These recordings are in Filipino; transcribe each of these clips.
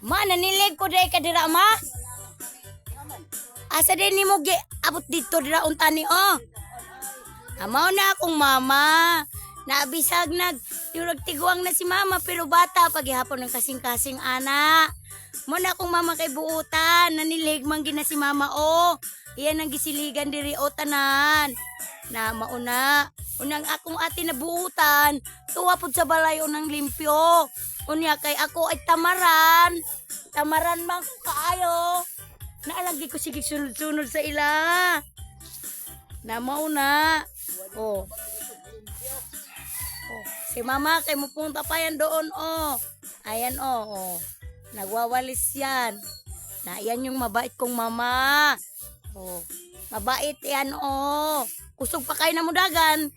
Ma, nanilig ko dahil ka dira, ma. Asa din ni mo abot dito dira untani, oh. Amaw na akong mama. Naabisag turag tiguang na si mama pero bata paghihapon ng kasing-kasing ana. Mo na akong mama kay buutan. Nanilig man gina si mama, oh. Iyan ang gisiligan diri o tanan. Na mauna. Unang akong ate na buutan. Tuwa pud sa balay unang limpyo. Unya kay ako ay tamaran. Tamaran man ko kaayo. Naalagi ko sige sunod-sunod sa ila. Na mauna. Oh. Oh. Si mama kay mupunta pa yan doon, oh. Ayan, oh. Nagwawalis yan. Na yan yung mabait kong mama. Oh. Mabait yan, oh. Kusog pa kayo na mudagan.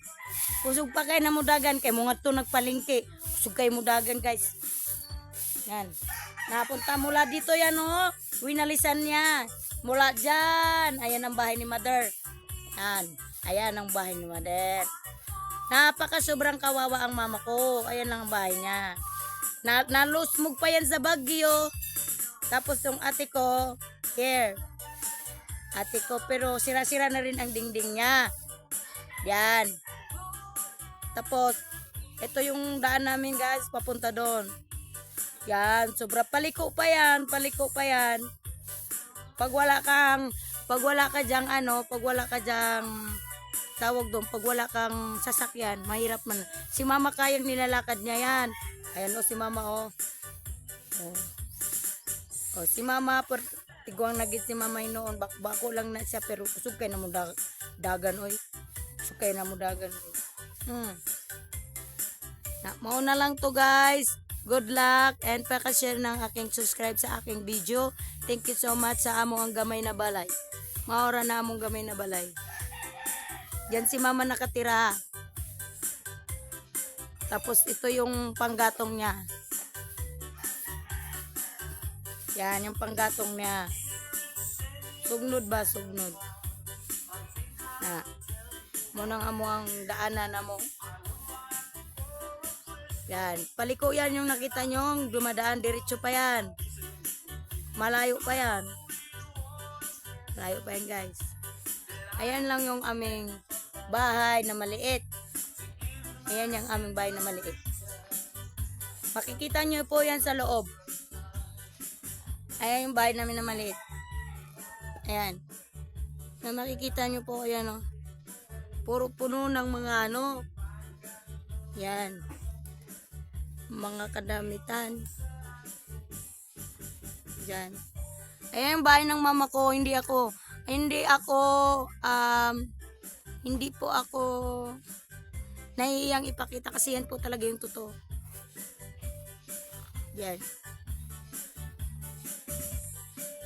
Kusog pa kayo na mudagan. Kay mga to nagpalingki. Kusog kayo mudagan, guys. Yan. Napunta mula dito yan, oh. Winalisan niya. Mula dyan. Ayan ang bahay ni mother. Yan. Ayan ang bahay ni mother. Napaka sobrang kawawa ang mama ko. Ayan lang ang bahay niya. Nalusmog pa yan sa Baguio. Tapos yung ate ko, here. Ate ko, pero sira-sira na rin ang dingding niya. Yan. Tapos, ito yung daan namin, guys, papunta doon. Yan, sobra paliko pa yan, paliko pa yan. Pag wala ka dyang tawag doon, pag wala kang sasakyan, mahirap man. Si mama kayang nilalakad niya yan. Ayan o, si mama o. O, si mama, tiguang nagit si mama noon, bako lang na siya, pero kusog kayo na mo dagan, oy. Kusog kayo na mo dagan, oy. Mauna lang to, guys. Good luck and paka-share ng aking subscribe sa aking video. Thank you so much sa among ang gamay na balay. Maura na among gamay na balay. Diyan si mama nakatira. Tapos ito yung panggatong niya. Yan yung panggatong niya. Sugnod ba? Sugnod. Na. Munang amo ang daanan na mo. Yan. Paliko yan yung nakita nyo. Dumadaan. Diretso pa yan. Malayo pa yan. Malayo pa yan, guys. Ayan lang yung aming bahay na maliit. Ayan yung aming bahay na maliit. Makikita nyo po yan sa loob. Ayan yung bahay namin na maliit. Ayan. Na makikita nyo po, ayan o. Puro puno ng mga ano. Yan. Mga kadamitan. Diyan. Ayan yung bahay ng mama ko. Hindi po ako nahihiyang ipakita kasi yan po talaga yung totoo. Yan.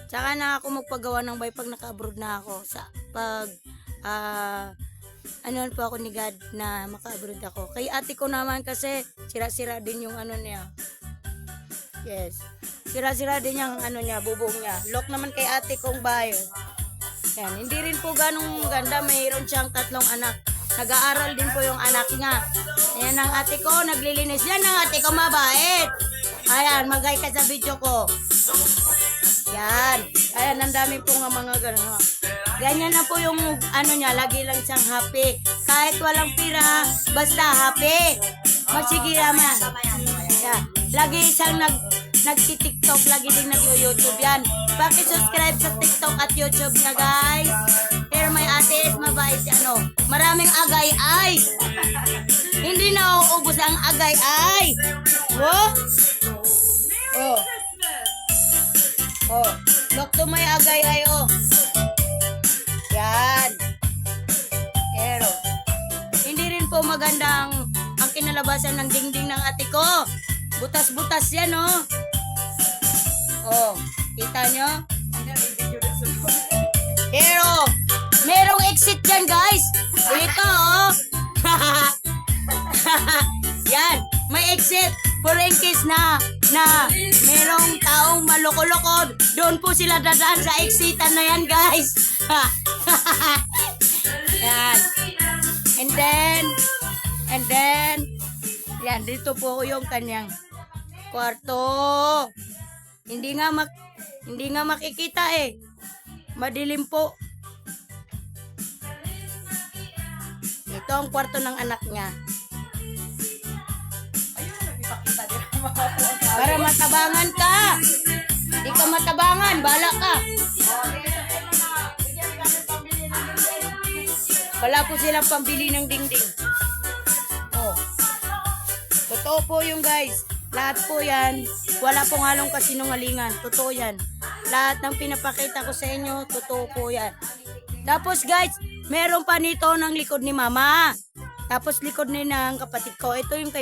Tsaka na ako magpagawa ng bahay pag naka-abroad na ako. Ano po ako ni God na maka-abroad ako. Kay ate ko naman kasi sira-sira din yung ano niya. Yes. Sira-sira din yung ano niya, bubong niya. Lock naman kay ate kong bayo. Yan. Hindi rin po ganong maganda. Mayroon siyang 3 anak. Nag-aaral din po yung anak niya. Ayan ang ate ko, naglilinis. Yan ang ate ko, mabait. Ayan, magay ka sa video ko. Yan. Ayan, ang dami po nga mga gano'n. Ganyan na po yung ano niya, lagi lang siyang happy. Kahit walang pira, basta happy. Magsige naman. Yeah. Lagi siyang nagti-TikTok, lagi din nag-YouTube yan. Paki-subscribe sa TikTok at YouTube niya, guys. Pero may ate is mabait ano. Maraming agay-ay. Hindi na uubos ang agay-ay. Oh. Oh. Oh. Look to my agay-ay, oh. Yan. Pero, hindi rin po magandang ang kinalabasan ng dingding ng ate ko. Butas-butas yan, oh. Oh, kita nyo? Pero, merong exit dyan, guys. Ito, oh. Yan, may exit. For in case na merong taong maloko-loko, doon po sila dadaan sa exitan na yan, guys. Yan. And then, yan, dito po yung kanyang kwarto. Hindi nga makikita eh. Madilim po. Ito ang kwarto ng anak niya. Para matabangan ka. Di ka matabangan, bala ka. Wala po silang pambili ng dingding. Oh. Totoo po yung guys. Lahat po yan. Wala pong halong kasinungalingan. Totoo yan. Lahat ng pinapakita ko sa inyo, totoo po yan. Tapos guys, meron pa nito ng likod ni mama. Tapos likod ni ng kapatid ko. Ito yung kay